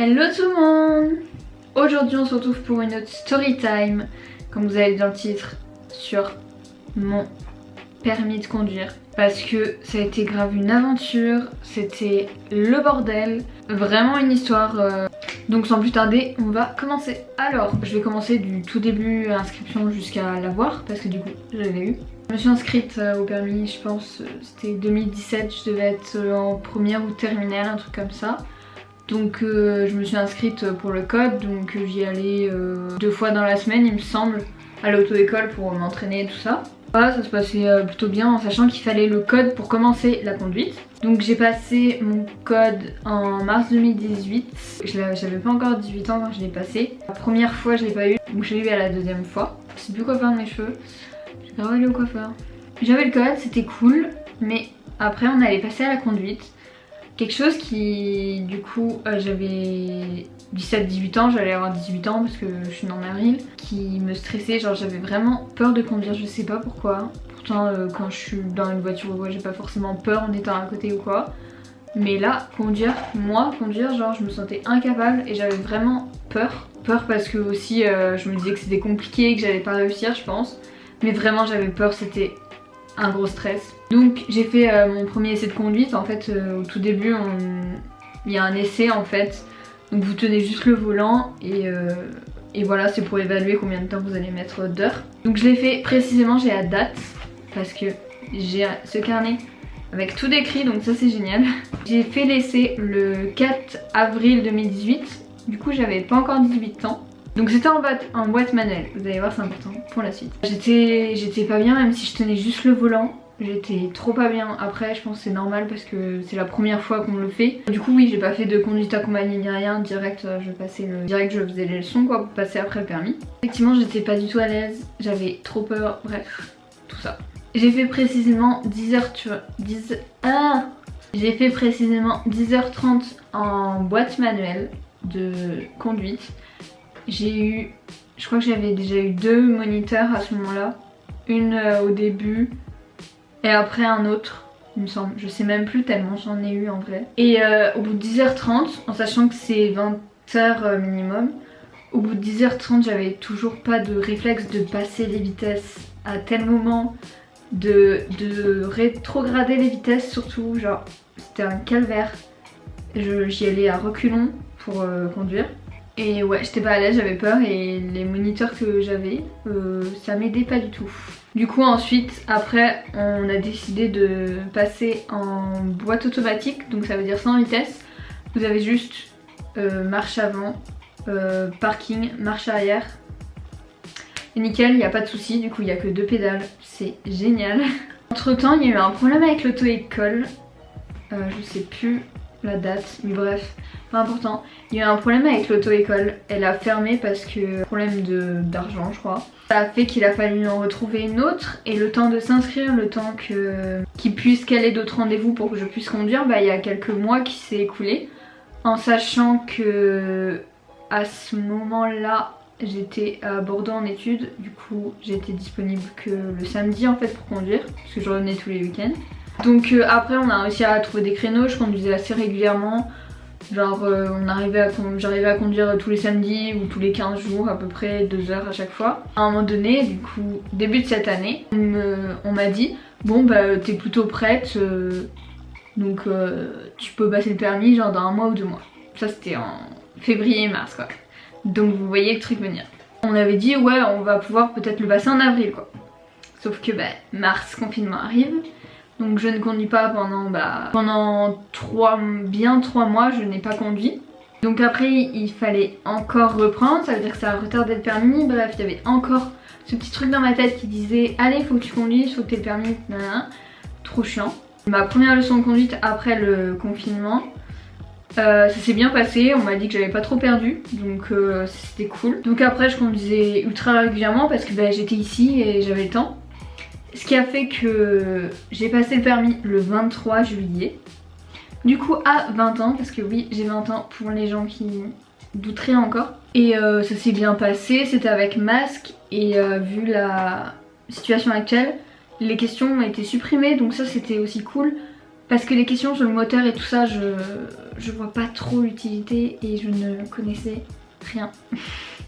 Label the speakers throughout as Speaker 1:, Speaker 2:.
Speaker 1: Hello tout le monde! Aujourd'hui on se retrouve pour une autre story time, comme vous avez dans le titre, sur mon permis de conduire. Parce que ça a été grave une aventure, c'était le bordel, vraiment une histoire. Donc sans plus tarder, on va commencer. Alors, je vais commencer du tout début inscription jusqu'à l'avoir, parce que du coup je l'avais eu. Je me suis inscrite au permis, je pense, c'était 2017, je devais être en première ou terminale, un truc comme ça. Donc je me suis inscrite pour le code, donc j'y allais 2 fois dans la semaine il me semble, à l'auto-école pour m'entraîner et tout ça. Voilà, ça se passait plutôt bien en sachant qu'il fallait le code pour commencer la conduite. Donc j'ai passé mon code en mars 2018, j'avais pas encore 18 ans quand je l'ai passé. La première fois je l'ai pas eu, donc je l'ai eu à la deuxième fois. Je sais plus quoi faire de mes cheveux, j'ai grave allé au coiffeur. J'avais le code, c'était cool, mais après on allait passer à la conduite. Quelque chose qui, du coup, j'avais 17-18 ans, j'allais avoir 18 ans parce que je suis née en avril, qui me stressait, genre j'avais vraiment peur de conduire, je sais pas pourquoi. Pourtant quand je suis dans une voiture ou quoi, j'ai pas forcément peur en étant à côté ou quoi. Mais là, conduire, genre je me sentais incapable et j'avais vraiment peur. Peur parce que aussi je me disais que c'était compliqué, que j'allais pas réussir je pense. Mais vraiment j'avais peur, c'était un gros stress. Donc j'ai fait mon premier essai de conduite. En fait au tout début il y a un essai en fait. Donc vous tenez juste le volant et voilà, c'est pour évaluer combien de temps vous allez mettre d'heures. Donc je l'ai fait précisément, j'ai la date parce que j'ai ce carnet avec tout décrit, donc ça c'est génial. J'ai fait l'essai le 4 avril 2018. Du coup j'avais pas encore 18 ans. Donc c'était en boîte manuelle, vous allez voir c'est important pour la suite. J'étais pas bien même si je tenais juste le volant. J'étais trop pas bien. Après je pense que c'est normal parce que c'est la première fois qu'on me le fait. Du coup oui, j'ai pas fait de conduite accompagnée ni rien, direct je faisais les leçons quoi pour passer après le permis. Effectivement j'étais pas du tout à l'aise, j'avais trop peur, bref, tout ça. J'ai fait précisément 10h30 en boîte manuelle de conduite. Je crois que j'avais déjà eu 2 moniteurs à ce moment-là. Une au début et après un autre, il me semble. Je sais même plus tellement j'en ai eu en vrai. Et au bout de 10h30, en sachant que c'est 20h minimum, au bout de 10h30 j'avais toujours pas de réflexe de passer les vitesses à tel moment, de rétrograder les vitesses surtout, genre c'était un calvaire. J'y allais à reculons pour conduire. Et ouais, j'étais pas à l'aise, j'avais peur et les moniteurs que j'avais, ça m'aidait pas du tout. Du coup ensuite, après, on a décidé de passer en boîte automatique, donc ça veut dire sans vitesse. Vous avez juste marche avant, parking, marche arrière. Et nickel, il n'y a pas de souci, du coup il n'y a que 2 pédales, c'est génial. Entre temps, il y a eu un problème avec l'auto-école, je sais plus la date, mais bref, pas important. Il y a eu un problème avec l'auto-école, elle a fermé parce que problème d'argent je crois. Ça a fait qu'il a fallu en retrouver une autre et le temps de s'inscrire, le temps qu'ils puissent caler d'autres rendez-vous pour que je puisse conduire, bah il y a quelques mois qui s'est écoulé. En sachant que à ce moment-là j'étais à Bordeaux en études, du coup j'étais disponible que le samedi en fait pour conduire, parce que je revenais tous les week-ends. Donc après on a réussi à trouver des créneaux, je conduisais assez régulièrement. Genre j'arrivais à conduire tous les samedis ou tous les 15 jours à peu près 2 heures à chaque fois. À un moment donné, du coup début de cette année, on m'a dit bon bah t'es plutôt prête, donc tu peux passer le permis genre dans 1 mois ou 2 mois. Ça c'était en février-mars quoi. Donc vous voyez le truc venir. On avait dit ouais on va pouvoir peut-être le passer en avril quoi. Sauf que bah mars, confinement arrive. Donc je ne conduis pas pendant 3 mois, je n'ai pas conduit. Donc après il fallait encore reprendre, ça veut dire que ça a retardé le permis. Bref, il y avait encore ce petit truc dans ma tête qui disait allez faut que tu conduises, faut que tu aies le permis, nanana. Trop chiant. Ma première leçon de conduite après le confinement, ça s'est bien passé, on m'a dit que j'avais pas trop perdu, donc c'était cool. Donc après je conduisais ultra régulièrement parce que bah, j'étais ici et j'avais le temps. Ce qui a fait que j'ai passé le permis le 23 juillet. Du coup à 20 ans, parce que oui j'ai 20 ans pour les gens qui douteraient encore. Et ça s'est bien passé, c'était avec masque et vu la situation actuelle, les questions ont été supprimées donc ça c'était aussi cool. Parce que les questions sur le moteur et tout ça, je vois pas trop l'utilité et je ne connaissais rien.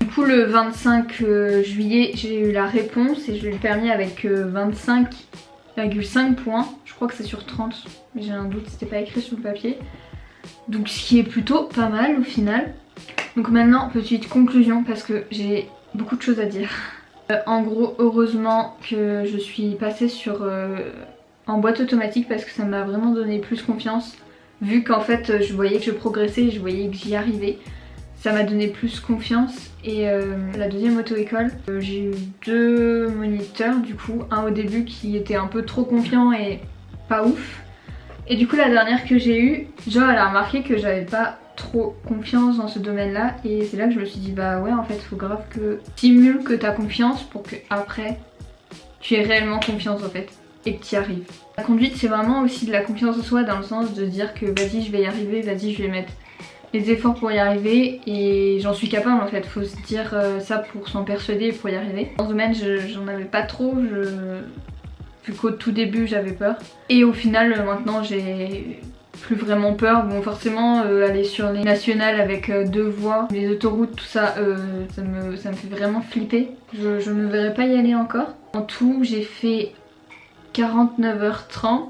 Speaker 1: Du coup le 25 juillet j'ai eu la réponse et je l'ai permis avec 25,5 points. Je crois que c'est sur 30 mais j'ai un doute, c'était pas écrit sur le papier. Donc ce qui est plutôt pas mal au final. Donc maintenant petite conclusion parce que j'ai beaucoup de choses à dire. En gros heureusement que je suis passée sur en boîte automatique parce que ça m'a vraiment donné plus confiance. Vu qu'en fait je voyais que je progressais, je voyais que j'y arrivais. Ça m'a donné plus confiance. Et la deuxième auto-école, j'ai eu 2 moniteurs du coup. Un au début qui était un peu trop confiant et pas ouf. Et du coup la dernière que j'ai eue, genre elle a remarqué que j'avais pas trop confiance dans ce domaine là. Et c'est là que je me suis dit bah ouais en fait faut grave que stimule que t'as confiance pour que après tu aies réellement confiance en fait. Et que tu y arrives. La conduite c'est vraiment aussi de la confiance en soi dans le sens de dire que vas-y je vais y arriver, vas-y je vais mettre les efforts pour y arriver et j'en suis capable en fait, faut se dire ça pour s'en persuader et pour y arriver. Dans ce domaine j'en avais pas trop, vu qu'au tout début j'avais peur. Et au final maintenant j'ai plus vraiment peur. Bon forcément aller sur les nationales avec 2 voies, les autoroutes tout ça, ça me fait vraiment flipper. Je me verrais pas y aller encore. En tout j'ai fait 49h30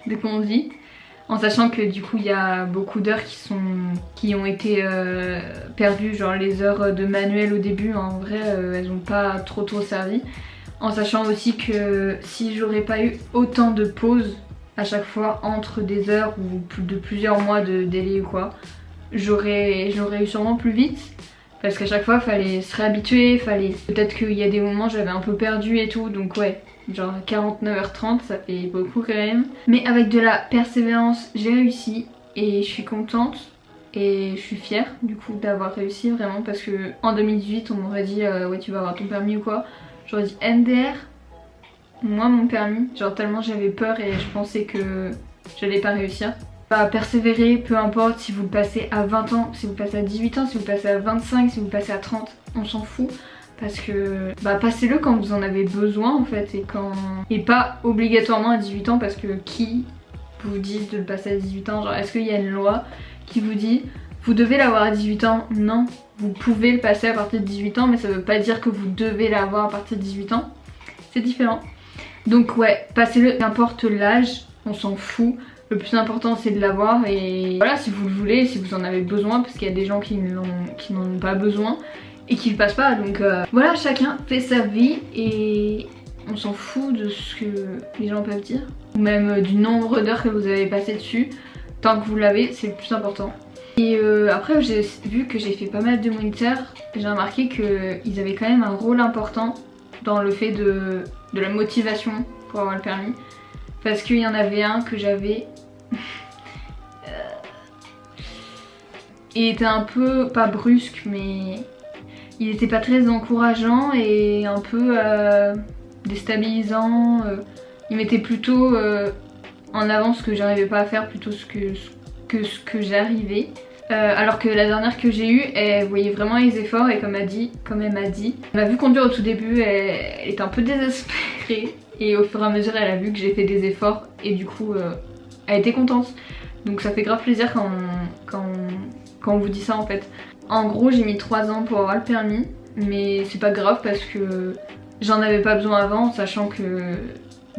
Speaker 1: de conduite. En sachant que du coup il y a beaucoup d'heures qui ont été perdues, genre les heures de manuel au début, en vrai elles n'ont pas trop servi. En sachant aussi que si j'aurais pas eu autant de pauses à chaque fois entre des heures ou de plusieurs mois de délai ou quoi, j'aurais eu sûrement plus vite. Parce qu'à chaque fois fallait se réhabituer, peut-être qu'il y a des moments j'avais un peu perdu et tout, donc ouais. Genre 49h30 ça fait beaucoup quand même. Mais avec de la persévérance j'ai réussi et je suis contente et je suis fière du coup d'avoir réussi vraiment parce que en 2018 on m'aurait dit ouais tu vas avoir ton permis ou quoi. J'aurais dit MDR, moi mon permis, genre tellement j'avais peur et je pensais que j'allais pas réussir. Bah, persévérer, peu importe si vous le passez à 20 ans, si vous le passez à 18 ans, si vous le passez à 25, si vous le passez à 30, on s'en fout. Parce que bah passez-le quand vous en avez besoin en fait et pas obligatoirement à 18 ans parce que qui vous dit de le passer à 18 ans, genre est-ce qu'il y a une loi qui vous dit vous devez l'avoir à 18 ans? Non, vous pouvez le passer à partir de 18 ans mais ça veut pas dire que vous devez l'avoir à partir de 18 ans, c'est différent. Donc ouais, passez-le, n'importe l'âge, on s'en fout. Le plus important c'est de l'avoir et voilà si vous le voulez, si vous en avez besoin parce qu'il y a des gens qui n'en ont pas besoin et qui le passent pas donc voilà chacun fait sa vie et on s'en fout de ce que les gens peuvent dire ou même du nombre d'heures que vous avez passé dessus, tant que vous l'avez c'est le plus important. Et après j'ai vu que j'ai fait pas mal de moniteurs, j'ai remarqué qu'ils avaient quand même un rôle important dans le fait de la motivation pour avoir le permis parce qu'il y en avait un que j'avais il était un peu, pas brusque mais il était pas très encourageant et un peu déstabilisant. Il mettait plutôt en avant ce que j'arrivais pas à faire plutôt ce que j'arrivais. Alors que la dernière que j'ai eue, elle voyait vraiment les efforts et comme elle m'a dit, elle m'a vu conduire au tout début, elle était un peu désespérée et au fur et à mesure elle a vu que j'ai fait des efforts et du coup elle était contente. Donc ça fait grave plaisir quand on vous dit ça en fait. En gros j'ai mis 3 ans pour avoir le permis mais c'est pas grave parce que j'en avais pas besoin avant sachant que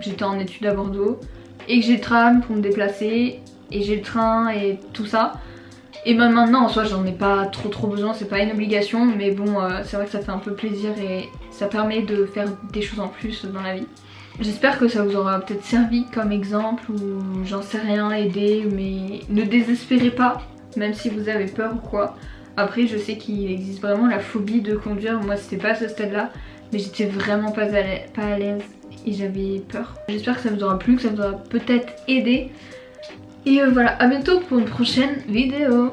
Speaker 1: j'étais en études à Bordeaux et que j'ai le tram pour me déplacer et j'ai le train et tout ça. Et ben maintenant en soi j'en ai pas trop besoin, c'est pas une obligation mais bon c'est vrai que ça fait un peu plaisir et ça permet de faire des choses en plus dans la vie. J'espère que ça vous aura peut-être servi comme exemple ou j'en sais rien, aider, mais ne désespérez pas même si vous avez peur ou quoi. Après je sais qu'il existe vraiment la phobie de conduire, moi c'était pas à ce stade là mais j'étais vraiment pas à l'aise et j'avais peur. J'espère que ça vous aura plu, que ça vous aura peut-être aidé. Et voilà, à bientôt pour une prochaine vidéo.